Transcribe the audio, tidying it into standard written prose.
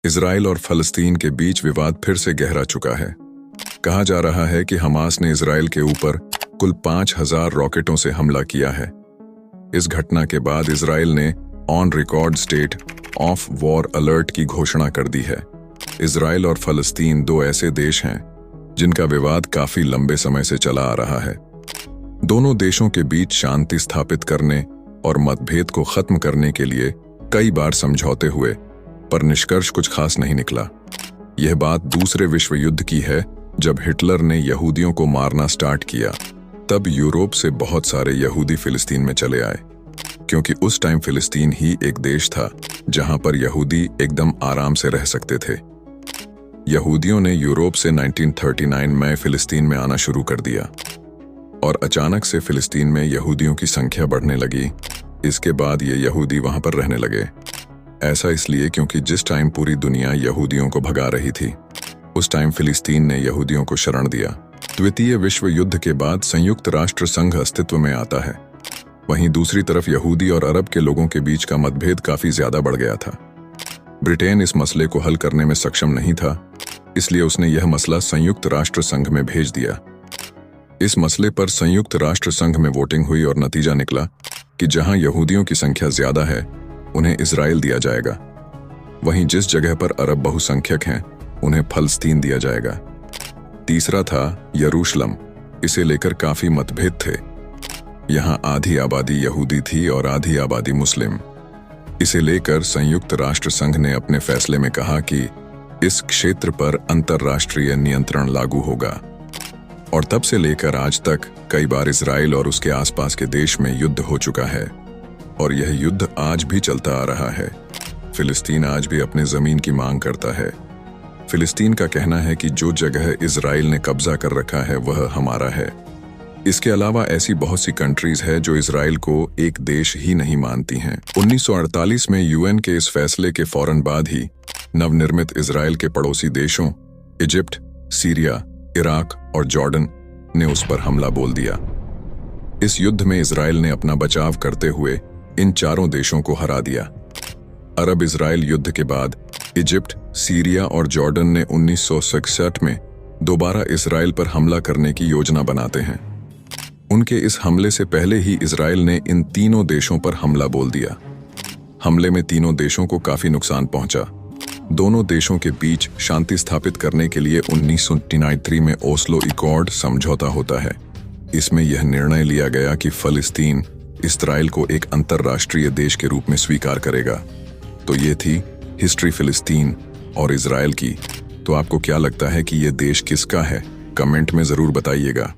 Israel और फलस्तीन के बीच विवाद फिर से गहरा चुका है। कहा जा रहा है कि हमास ने इजराइल के ऊपर कुल 5000 रॉकेटों से हमला किया है। इस घटना के बाद इजराइल ने on record state of war alert की घोषणा कर दी है। इजराइल और फलस्तीन दो ऐसे देश हैं जिनका विवाद काफी लंबे समय से चला आ रहा है। दोनों देशों के बीच शांति स्थापित करने और मतभेद को खत्म करने के लिए कई बार समझौते हुए, पर निष्कर्ष कुछ खास नहीं निकला। यह बात दूसरे विश्व युद्ध की है, जब हिटलर ने यहूदियों को मारना स्टार्ट किया। तब यूरोप से बहुत सारे यहूदी फिलिस्तीन में चले आए, क्योंकि उस टाइम फिलिस्तीन ही एक देश था जहां पर यहूदी एकदम आराम से रह सकते थे। यहूदियों ने यूरोप से 1939 में फिलिस्तीन में आना शुरू कर दिया और अचानक से फिलिस्तीन में यहूदियों की संख्या बढ़ने लगी। इसके बाद ये यहूदी वहां पर रहने लगे। ऐसा इसलिए क्योंकि जिस टाइम पूरी दुनिया यहूदियों को भगा रही थी, उस टाइम फिलिस्तीन ने यहूदियों को शरण दिया। द्वितीय विश्व युद्ध के बाद संयुक्त राष्ट्र संघ अस्तित्व में आता है। वहीं दूसरी तरफ यहूदी और अरब के लोगों के बीच का मतभेद काफी ज्यादा बढ़ गया था। ब्रिटेन इस मसले को हल करने में सक्षम नहीं था, इसलिए उसने यह मसला संयुक्त राष्ट्र संघ में भेज दिया। इस मसले पर संयुक्त राष्ट्र संघ में वोटिंग हुई और नतीजा निकला कि जहां यहूदियों की संख्या ज्यादा है, उन्हें इजराइल दिया जाएगा। वहीं जिस जगह पर अरब बहुसंख्यक हैं, उन्हें फलस्तीन दिया जाएगा। तीसरा था यरूशलम। इसे लेकर काफी मतभेद थे। यहां आधी आबादी यहूदी थी और आधी आबादी मुस्लिम। इसे लेकर संयुक्त राष्ट्र संघ ने अपने फैसले में कहा कि इस क्षेत्र पर अंतर्राष्ट्रीय नियंत्रण लागू होगा। और तब से लेकर आज तक कई बार इजराइल और उसके आसपास के देश में युद्ध हो चुका है, और यह युद्ध आज भी चलता आ रहा है। फिलिस्तीन आज भी अपने जमीन की मांग करता है। फिलिस्तीन का कहना है कि जो जगह इजराइल ने कब्जा कर रखा है वह हमारा है। इसके अलावा ऐसी बहुत सी कंट्रीज है जो इजराइल को एक देश ही नहीं मानती हैं। 1948 में यूएन के इस फैसले के फौरन बाद ही नवनिर्मित इजराइल के पड़ोसी देशों इजिप्ट, सीरिया, इराक और जॉर्डन ने उस पर हमला बोल दिया। इस युद्ध में इजराइल ने अपना बचाव करते हुए इन चारों देशों को हरा दिया। अरब इजराइल युद्ध के बाद इजिप्ट, सीरिया और जॉर्डन ने 1967 में दोबारा इजराइल पर हमला करने की योजना बनाते हैं। उनके इस हमले से पहले ही इजराइल ने इन तीनों देशों पर हमला बोल दिया। हमले में तीनों देशों को काफी नुकसान पहुंचा। दोनों देशों के बीच शांति स्थापित करने के लिए 1993 में ओस्लो एकॉर्ड समझौता होता है। इसमें यह निर्णय लिया गया कि फलस्तीन इजराइल को एक अंतर्राष्ट्रीय देश के रूप में स्वीकार करेगा। तो ये थी हिस्ट्री फिलिस्तीन और इजराइल की। तो आपको क्या लगता है कि यह देश किसका है? कमेंट में जरूर बताइएगा।